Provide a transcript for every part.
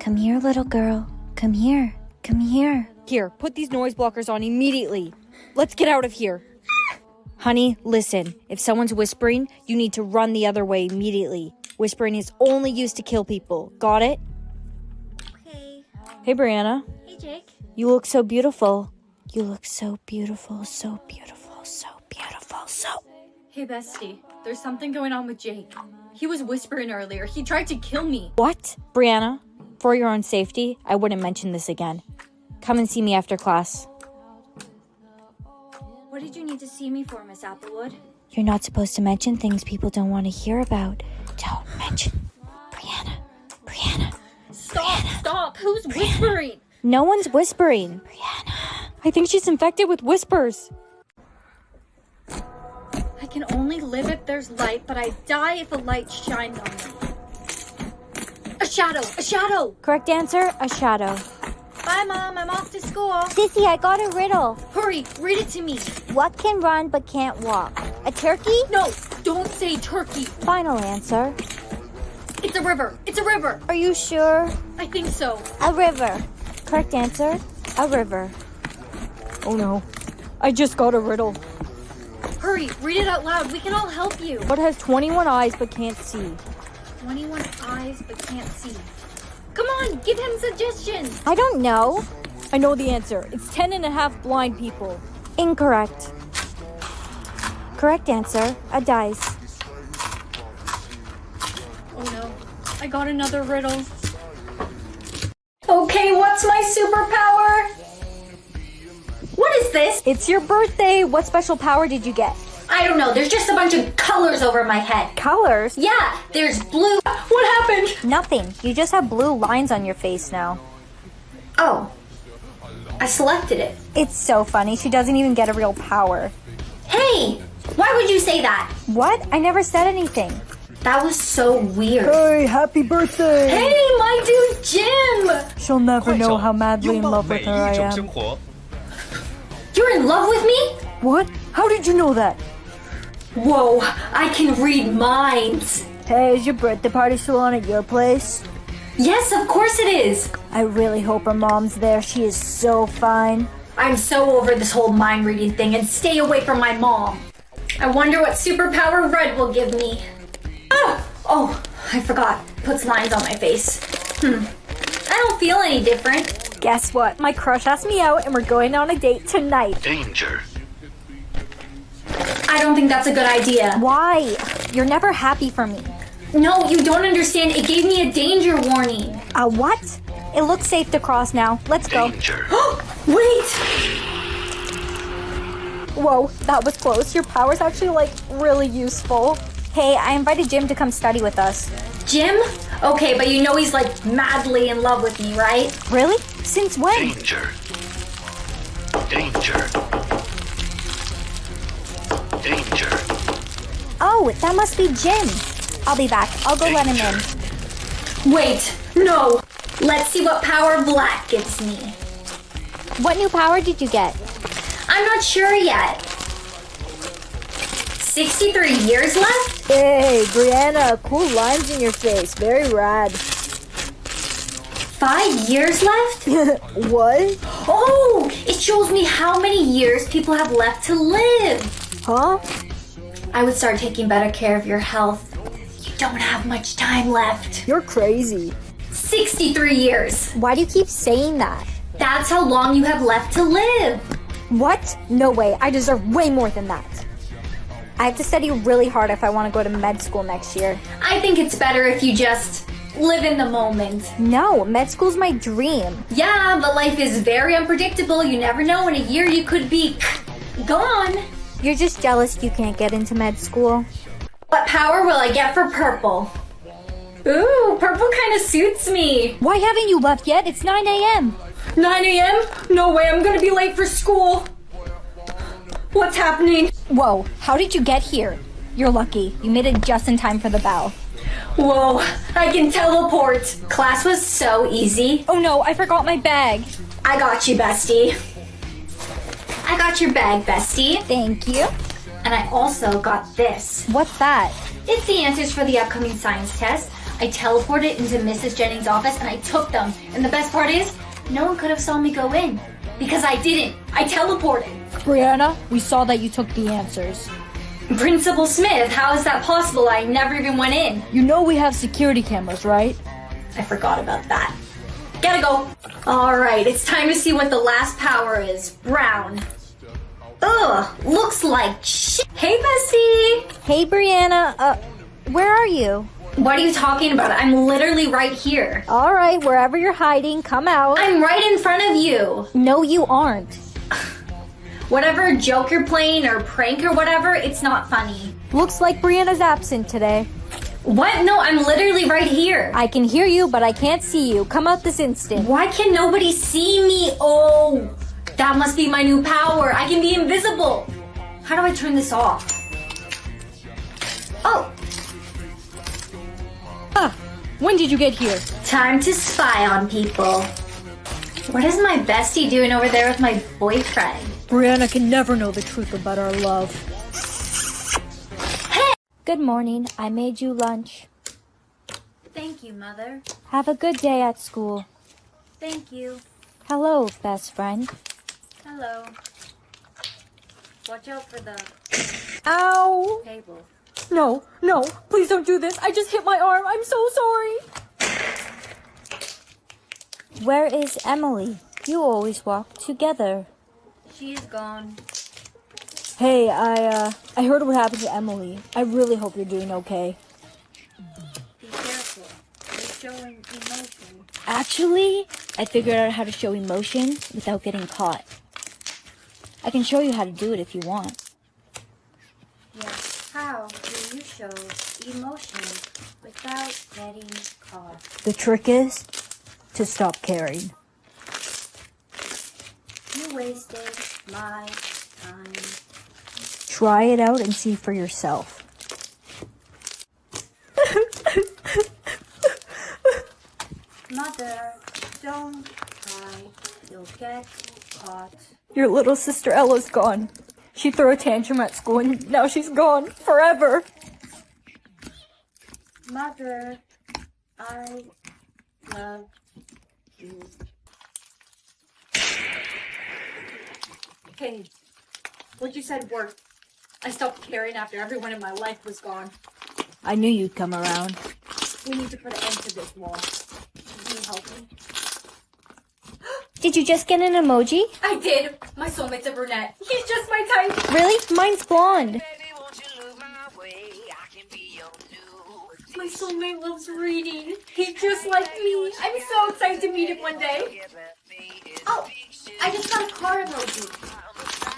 Come here, little girl. Come here. Come here. Here, put these noise blockers on immediately. Let's get out of here. Honey, listen. If someone's whispering, you need to run the other way immediately. Whispering is only used to kill people. Got it? Okay. Hey, Brianna. Hey, Jake. You look so beautiful. You look so beautiful, so beautiful, so beautiful, so... Hey, bestie. There's something going on with Jake. He was whispering earlier. He tried to kill me. What? Brianna, for your own safety, I wouldn't mention this again. Come and see me after class. What did you need to see me for, Miss Applewood? You're not supposed to mention things people don't want to hear about. Don't mention. Brianna. Stop! Who's whispering? No one's whispering. Brianna. I think she's infected with whispers. I can only live if there's light, but I die if a light shines on me. A shadow! Correct answer, a shadow. Bye, Mom. I'm off to school. Sissy, I got a riddle. Hurry, read it to me. What can run but can't walk? A turkey? No, don't say turkey. Final answer. It's a river. Are you sure? I think so. A river. Correct answer. A river. Oh no, I just got a riddle. Hurry, read it out loud. We can all help you. What has 21 eyes but can't see? 21 eyes but can't see. Come on, give him suggestions. I don't know. I know the answer. It's 10 and a half blind people. Incorrect. Correct answer. A dice. Oh no, I got another riddle. Okay, what's my superpower? What is this? It's your birthday. What special power did you get? I don't know, there's just a bunch of colors over my head. Colors? Yeah, there's blue. What happened? Nothing. You just have blue lines on your face now. Oh, I selected it. It's so funny. She doesn't even get a real power. Hey, why would you say that? What? I never said anything. That was so weird. Hey, happy birthday! Hey, my dude Jim! She'll never know how madly in love with her I am. You're in love with me? What? How did you know that? Whoa, I can read minds. Hey, is your birthday party still on at your place? Yes, of course it is. I really hope her mom's there. She is so fine. I'm so over this whole mind reading thing, and stay away from my mom. I wonder what superpower Red will give me. Oh, I forgot. Puts lines on my face. I don't feel any different. Guess what? My crush asked me out and we're going on a date tonight. Danger. I don't think that's a good idea. Why? You're never happy for me. No, you don't understand. It gave me a danger warning. A what? It looks safe to cross now. Let's go. Danger. Wait! Whoa, that was close. Your power's actually, really useful. Hey, I invited Jim to come study with us. Jim? Okay, but you know he's madly in love with me, right? Really? Since when? Danger. Danger. Danger. Oh, that must be Jim. I'll be back. I'll go let him in. Wait, no. Let's see what power Black gives me. What new power did you get? I'm not sure yet. 63 years left? Hey, Brianna, cool lines in your face. Very rad. 5 years left? What? Oh, it shows me how many years people have left to live. Huh? I would start taking better care of your health. You don't have much time left. You're crazy. 63 years. Why do you keep saying that? That's how long you have left to live. What? No way. I deserve way more than that. I have to study really hard if I want to go to med school next year. I think it's better if you just live in the moment. No, med school's my dream. Yeah, but life is very unpredictable. You never know. In a year, you could be gone. You're just jealous you can't get into med school. What power will I get for purple? Ooh, purple kind of suits me. Why haven't you left yet? It's 9 a.m. 9 a.m.? No way, I'm gonna be late for school. What's happening? Whoa, how did you get here? You're lucky. You made it just in time for the bell. Whoa, I can teleport. Class was so easy. Oh no, I forgot my bag. I got you, bestie. I got your bag, bestie. Thank you. And I also got this. What's that? It's the answers for the upcoming science test. I teleported into Mrs. Jennings' office and I took them. And the best part is, no one could have saw me go in. Because I didn't. I teleported. Brianna, we saw that you took the answers. Principal Smith, how is that possible? I never even went in. You know we have security cameras, right? I forgot about that. Gotta go. Alright, it's time to see what the last power is. Brown. Ugh, looks like shit. Hey, Bessie. Hey, Brianna. Where are you? What are you talking about? I'm literally right here. All right, wherever you're hiding, come out. I'm right in front of you. No, you aren't. Whatever joke you're playing or prank or whatever, it's not funny. Looks like Brianna's absent today. What? No, I'm literally right here. I can hear you, but I can't see you. Come out this instant. Why can nobody see me? Oh, that must be my new power. I can be invisible. How do I turn this off? Oh, When did you get here? time to spy on people. What is my bestie doing over there with my boyfriend? Brianna can never know the truth about our love. Good morning. I made you lunch. Thank you, Mother. Have a good day at school. Thank you. Hello, best friend. Hello. Watch out for the Ow! table. No, please don't do this. I just hit my arm. I'm so sorry. Where is Emily? You always walk together. She's gone. Hey, I heard what happened to Emily. I really hope you're doing okay. Be careful. They're showing emotion. Actually, I figured out how to show emotion without getting caught. I can show you how to do it if you want. Yes. How do you show emotion without getting caught? The trick is to stop caring. You wasted my time. Try it out and see for yourself. Mother, don't cry. You'll get caught. Your little sister Ella's gone. She threw a tantrum at school and now she's gone forever. Mother, I love you. Hey, what you said worked. I stopped caring after everyone in my life was gone. I knew you'd come around. We need to put an end to this wall. Can you help me? Did you just get an emoji? I did. My soulmate's a brunette. He's just my type. Really? Mine's blonde. My soulmate loves reading. He's just like me. I'm so excited to meet him one day. Oh, I just got a car emoji.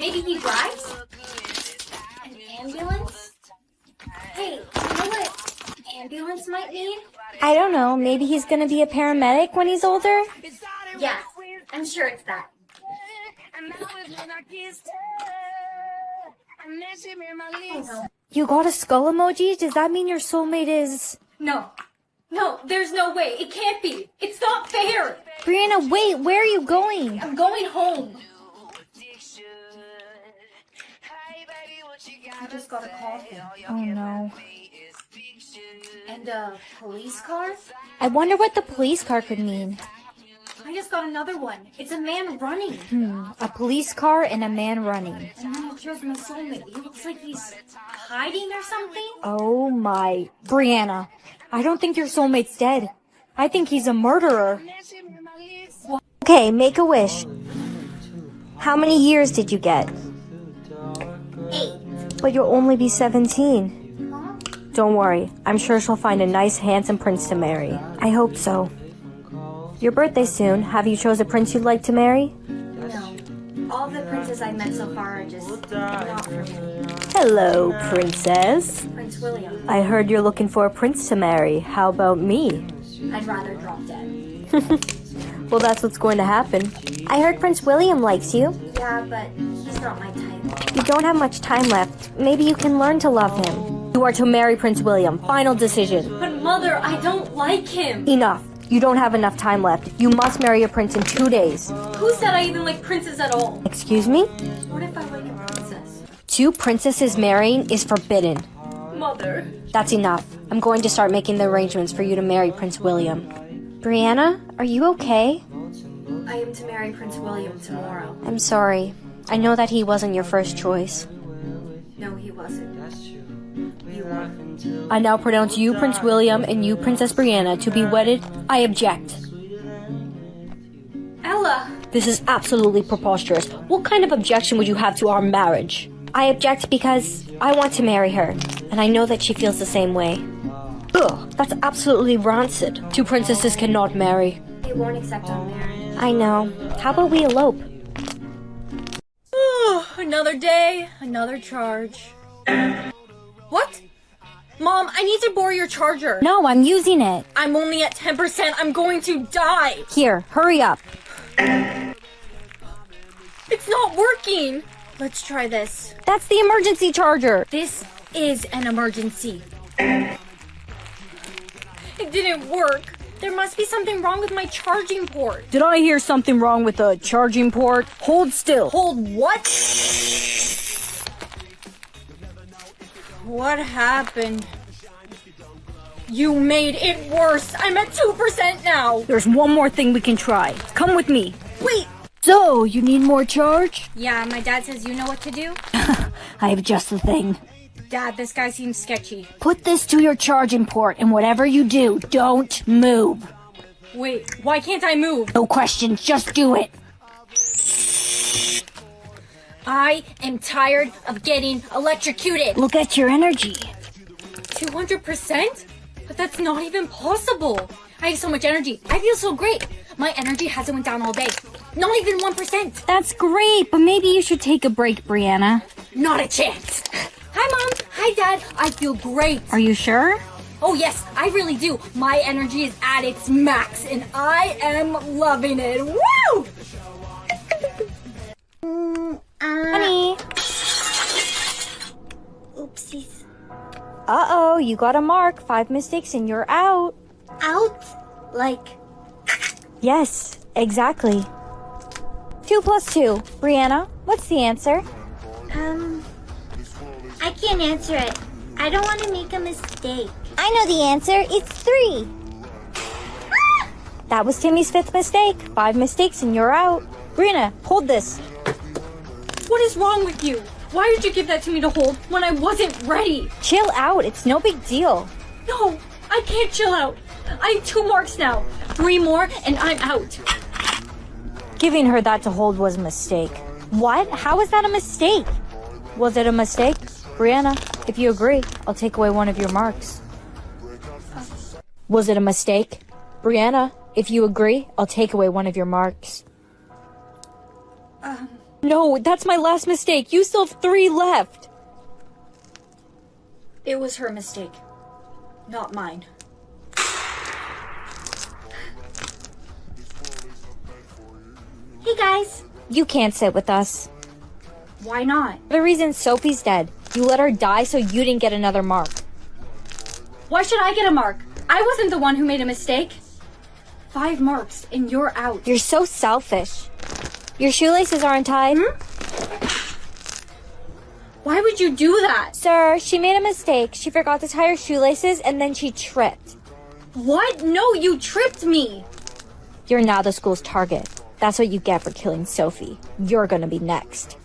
Maybe he drives? An ambulance? Hey, you know what ambulance might mean? I don't know. Maybe he's gonna be a paramedic when he's older? Yeah, I'm sure it's that. Oh, no. You got a skull emoji? Does that mean your soulmate is... No, there's no way. It can't be. It's not fair. Brianna, wait, where are you going? I'm going home. I just got a call from him. Oh no. And a police car? I wonder what the police car could mean. I just got another one. It's a man running. A police car and a man running. And then it shows my soulmate. He looks like he's hiding or something. Oh my. Brianna, I don't think your soulmate's dead. I think he's a murderer. Okay, make a wish. How many years did you get? 8. But you'll only be 17. Mom? Don't worry. I'm sure she'll find a nice, handsome prince to marry. I hope so. Your birthday's soon. Have you chose a prince you'd like to marry? No. All the princes I met so far are just not for me. Hello, princess. Prince William. I heard you're looking for a prince to marry. How about me? I'd rather drop dead. Well, that's what's going to happen. I heard Prince William likes you. Yeah, but he's not my type. You don't have much time left. Maybe you can learn to love him. You are to marry Prince William. Final decision. But Mother, I don't like him. Enough. You don't have enough time left. You must marry a prince in 2 days. Who said I even like princes at all? Excuse me? What if I like a princess? 2 princesses marrying is forbidden. Mother. That's enough. I'm going to start making the arrangements for you to marry Prince William. Brianna, are you okay? I am to marry Prince William tomorrow. I'm sorry. I know that he wasn't your first choice. No, he wasn't. You are. I now pronounce you, Prince William, and you, Princess Brianna, to be wedded. I object. Ella! This is absolutely preposterous. What kind of objection would you have to our marriage? I object because I want to marry her, and I know that she feels the same way. Ugh, that's absolutely rancid. Two princesses cannot marry. They won't accept our marriage. I know. How about we elope? Another day, another charge. What? Mom, I need to borrow your charger. No, I'm using it. I'm only at 10%. I'm going to die. Here, hurry up. It's not working. Let's try this. That's the emergency charger. This is an emergency. It didn't work. There must be something wrong with my charging port. Did I hear something wrong with the charging port? Hold still. Hold what? What happened? You made it worse. I'm at 2% now. There's one more thing we can try. Come with me. Wait. So, you need more charge? Yeah, my dad says you know what to do. I have just the thing. Dad, this guy seems sketcy. Put this to your charging port, and whatever you do, don't move. Wait, why can't I move? No questions, just do it. I am tired of getting electrocuted. Look at your energy. 200%? But that's not even possible. I have so much energy. I feel so great. My energy hasn't went down all day. Not even 1%. That's great, but maybe you should take a break, Brianna. Not a chance. Hi, Mom. Hi, Dad. I feel great. Are you sure? Oh, yes, I really do. My energy is at its max, and I am loving it. Woo! Honey. Oopsies. Uh-oh, you got a mark. 5 mistakes and you're out. Out? Like... Yes, exactly. 2 plus 2. Brianna, what's the answer? I can't answer it. I don't want to make a mistake. I know the answer. It's 3. That was Timmy's 5th mistake. 5 mistakes and you're out. Brianna, hold this. What is wrong with you? Why did you give that to me to hold when I wasn't ready? Chill out. It's no big deal. No, I can't chill out. I have 2 marks now. 3 more and I'm out. Giving her that to hold was a mistake. What? How is that a mistake? Was it a mistake? Brianna, if you agree, I'll take away one of your marks. Was it a mistake? Brianna, if you agree, I'll take away one of your marks. No, that's my last mistake. You still have 3 left. It was her mistake, not mine. Hey guys. You can't sit with us. Why not? The reason Sophie's dead. You let her die so you didn't get another mark. Why should I get a mark? I wasn't the one who made a mistake. 5 marks and you're out. You're so selfish. Your shoelaces aren't tied. Why would you do that? Sir, she made a mistake. She forgot to tie her shoelaces and then she tripped. What? No, you tripped me. You're now the school's target. That's what you get for killing Sophie. You're gonna be next.